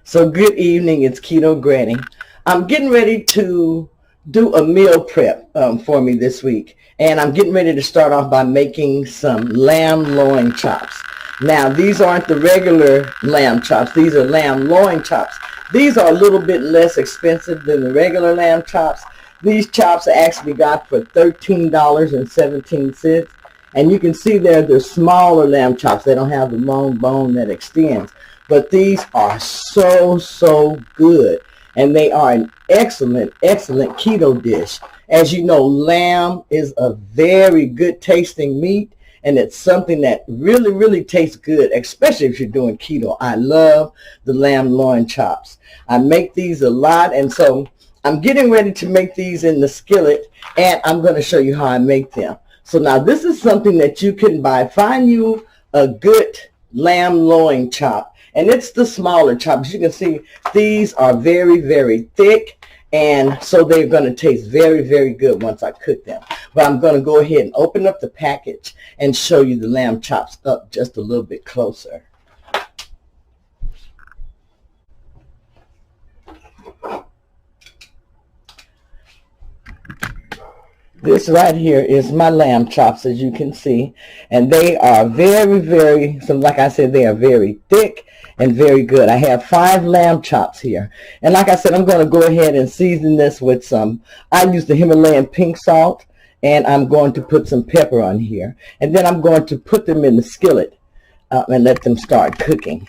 So good evening, it's Keto Granny. I'm getting ready to do a meal prep for me this week. And I'm getting ready to start off by making some lamb loin chops. Now, these aren't the regular lamb chops. These are lamb loin chops. These are a little bit less expensive than the regular lamb chops. These chops I actually got for $13.17. And you can see they're smaller lamb chops. They don't have the long bone that extends. But these are so good. And they are an excellent keto dish. As you know, lamb is a very good tasting meat. And it's something that really tastes good, especially if you're doing keto. I love the lamb loin chops. I make these a lot. And so I'm getting ready to make these in the skillet. And I'm going to show you how I make them. So now this is something that you can buy. Find you a good lamb loin chop. And it's the smaller chops. You can see these are very thick. And so they're going to taste very good once I cook them. But I'm going to go ahead and open up the package and show you the lamb chops up just a little bit closer. This right here is my lamb chops, as you can see, and they are very, so like I said, they are very thick and very good. I have 5 lamb chops here, and like I said, I'm going to go ahead and season this with some, I use the Himalayan pink salt, and I'm going to put some pepper on here, and then I'm going to put them in the skillet and let them start cooking.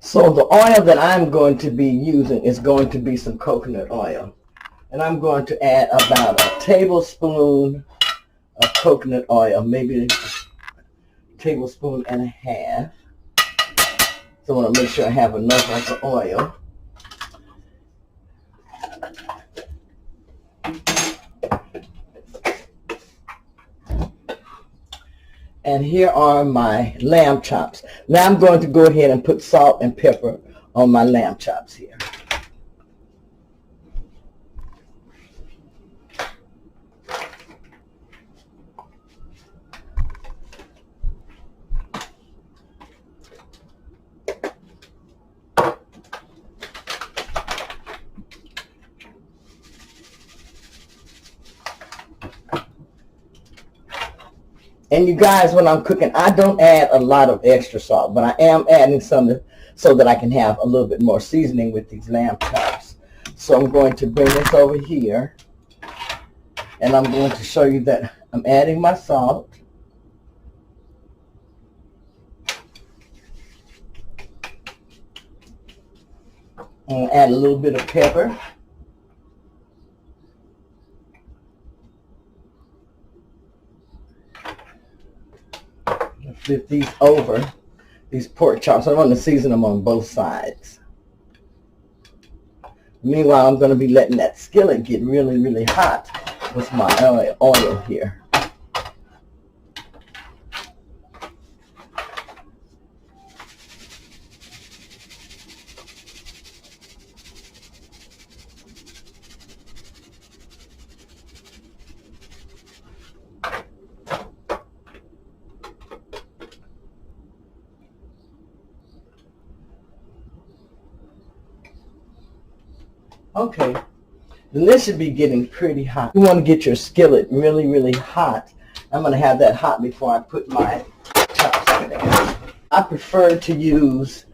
So the oil that I'm going to be using is going to be some coconut oil. And I'm going to add about a tablespoon of coconut oil, maybe a tablespoon and a half. So I want to make sure I have enough of the oil. And here are my lamb chops. Now I'm going to go ahead and put salt and pepper on my lamb chops here. And you guys, when I'm cooking, I don't add a lot of extra salt, but I am adding some so that I can have a little bit more seasoning with these lamb chops. So I'm going to bring this over here, and I'm going to show you that I'm adding my salt. I'm going to add a little bit of pepper. Flip these over, these pork chops. I want to season them on both sides. Meanwhile, I'm going to be letting that skillet get really hot with my oil here. Okay, then this should be getting pretty hot. You want to get your skillet really hot. I'm going to have that hot before I put my chops in there. I prefer to use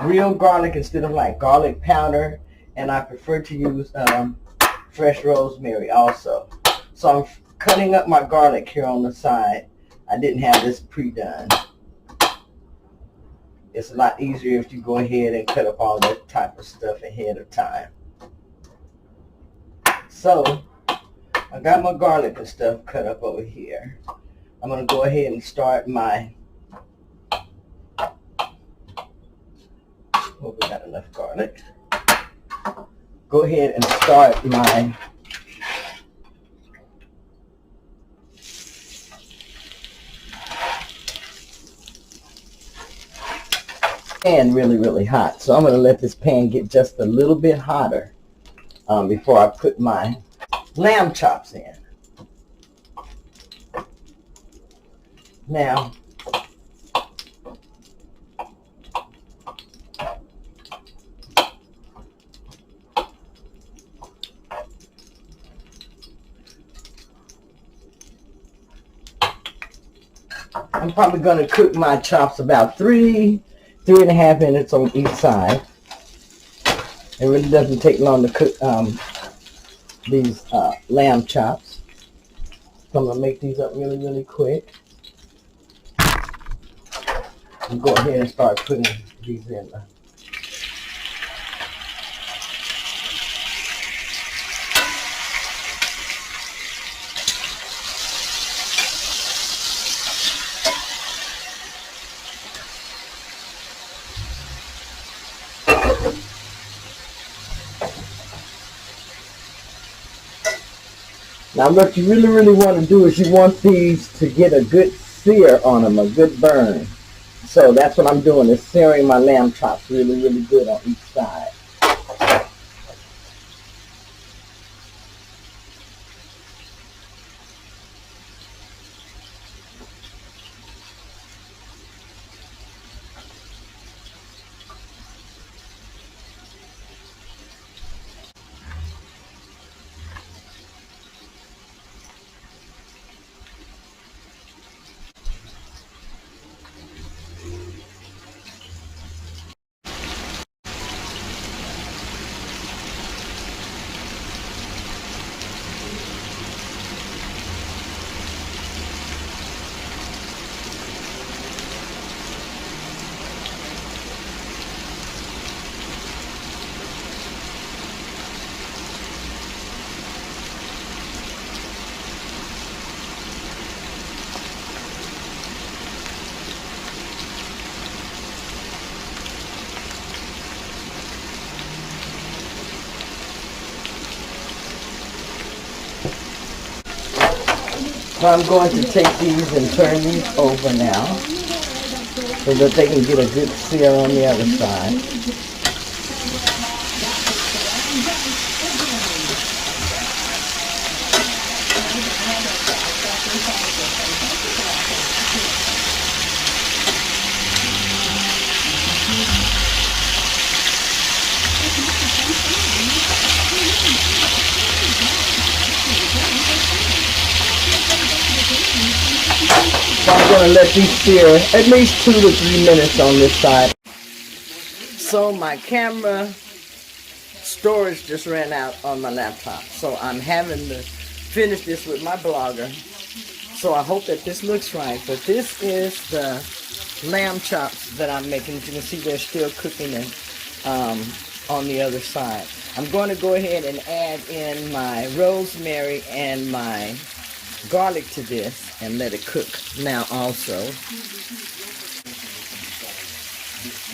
real garlic instead of like garlic powder, and I prefer to use fresh rosemary also. So I'm cutting up my garlic here on the side. I didn't have this pre-done. It's a lot easier if you go ahead and cut up all that type of stuff ahead of time. So I got my garlic and stuff cut up over here. I'm going to go ahead and start my, hope we got enough garlic. Go ahead and start my pan really hot. So I'm going to let this pan get just a little bit hotter before I put my lamb chops in. Now, I'm probably going to cook my chops about 3.5 minutes on each side. It really doesn't take long to cook these lamb chops. So I'm going to make these up really, really quick. And go ahead and start putting these in. Now what you really, really want to do is you want these to get a good sear on them, a good burn. So that's what I'm doing, is searing my lamb chops really, really good on each side. So I'm going to take these and turn these over now so that they can get a good sear on the other side. So I'm going to let these sear at least 2 to 3 minutes on this side. So my camera storage just ran out on my laptop. So I'm having to finish this with my blogger. So I hope that this looks right. But this is the lamb chops that I'm making. As you can see, they're still cooking on the other side. I'm going to go ahead and add in my rosemary and my garlic to this and let it cook now also.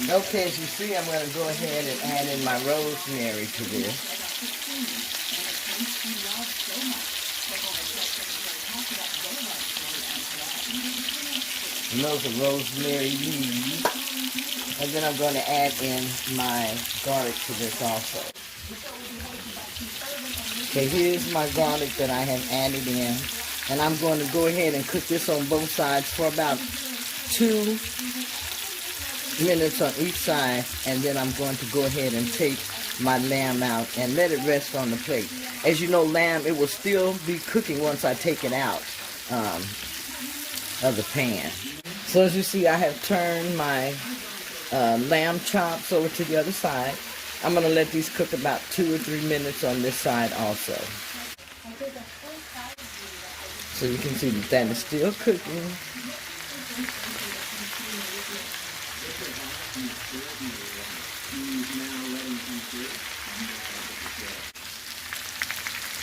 Okay, as you see, I'm going to go ahead and add in my rosemary to this. And those are rosemary leaves. And then I'm going to add in my garlic to this also. Okay, here's my garlic that I have added in. And I'm going to go ahead and cook this on both sides for about 2 minutes on each side. And then I'm going to go ahead and take my lamb out and let it rest on the plate. As you know, lamb, it will still be cooking once I take it out of the pan. So as you see, I have turned my lamb chops over to the other side. I'm going to let these cook about 2 or 3 minutes on this side also. So you can see that that is still cooking.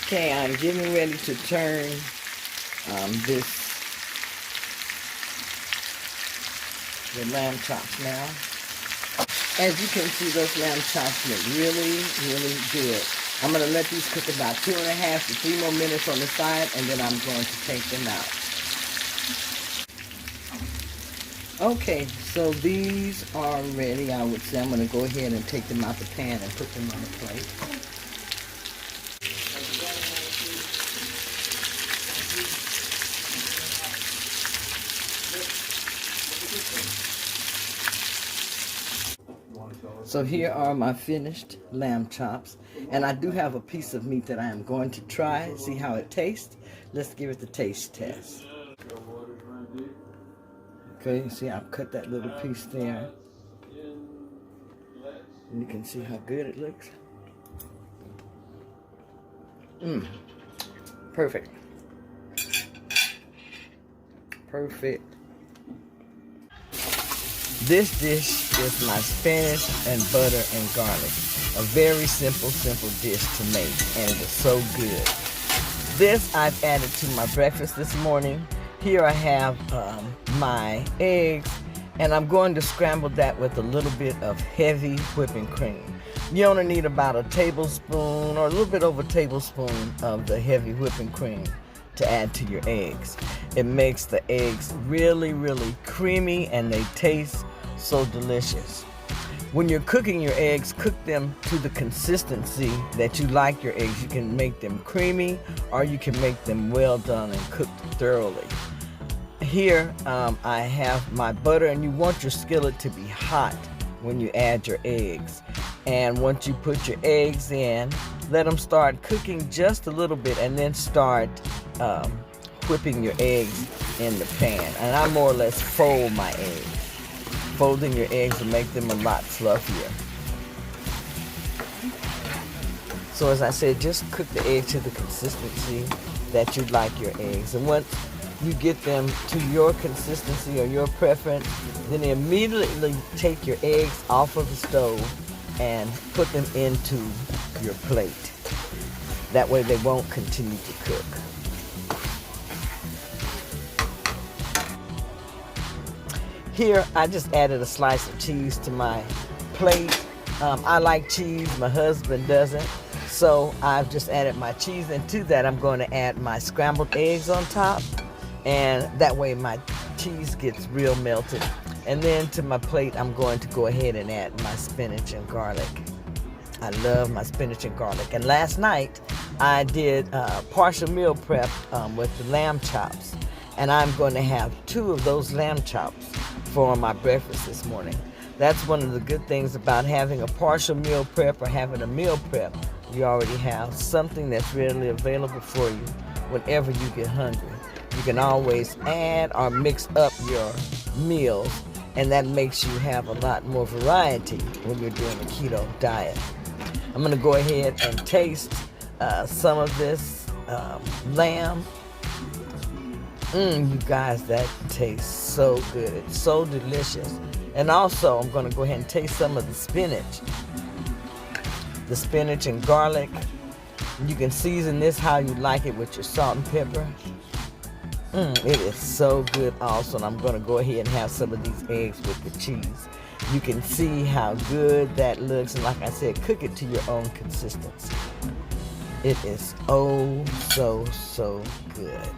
Okay, I'm getting ready to turn the lamb chops now. As you can see, those lamb chops look really, really good. I'm going to let these cook about 2.5 to 3 more minutes on the side, and then I'm going to take them out. Okay, so these are ready. I would say I'm going to go ahead and take them out the pan and put them on the plate. So here are my finished lamb chops, and I do have a piece of meat that I am going to try, see how it tastes. Let's give it the taste test. Okay, see I've cut that little piece there. And you can see how good it looks. Perfect. Perfect. This dish is my spinach and butter and garlic. A very simple dish to make, and it is so good. This I've added to my breakfast this morning. Here I have my eggs, and I'm going to scramble that with a little bit of heavy whipping cream. You only need about a tablespoon or a little bit over a tablespoon of the heavy whipping cream to add to your eggs. It makes the eggs really, really creamy, and they taste so delicious. When you're cooking your eggs, cook them to the consistency that you like your eggs. You can make them creamy, or you can make them well done and cooked thoroughly. Here I have my butter, and you want your skillet to be hot when you add your eggs. And once you put your eggs in, let them start cooking just a little bit, and then start whipping your eggs in the pan. And I more or less fold my eggs. Folding your eggs will make them a lot fluffier. So as I said, just cook the eggs to the consistency that you like your eggs. And once you get them to your consistency or your preference, then immediately take your eggs off of the stove and put them into your plate. That way they won't continue to cook. Here, I just added a slice of cheese to my plate. I like cheese, my husband doesn't. So I've just added my cheese, and to that I'm going to add my scrambled eggs on top. And that way my cheese gets real melted. And then to my plate, I'm going to go ahead and add my spinach and garlic. I love my spinach and garlic. And last night, I did partial meal prep with the lamb chops. And I'm going to have 2 of those lamb chops for my breakfast this morning. That's one of the good things about having a partial meal prep or having a meal prep. You already have something that's readily available for you whenever you get hungry. You can always add or mix up your meals, and that makes you have a lot more variety when you're doing a keto diet. I'm going to go ahead and taste some of this lamb. You guys, that tastes so good. It's so delicious. And also, I'm going to go ahead and taste some of the spinach. The spinach and garlic. You can season this how you like it with your salt and pepper. It is so good also. And I'm going to go ahead and have some of these eggs with the cheese. You can see how good that looks. And like I said, cook it to your own consistency. It is oh so good.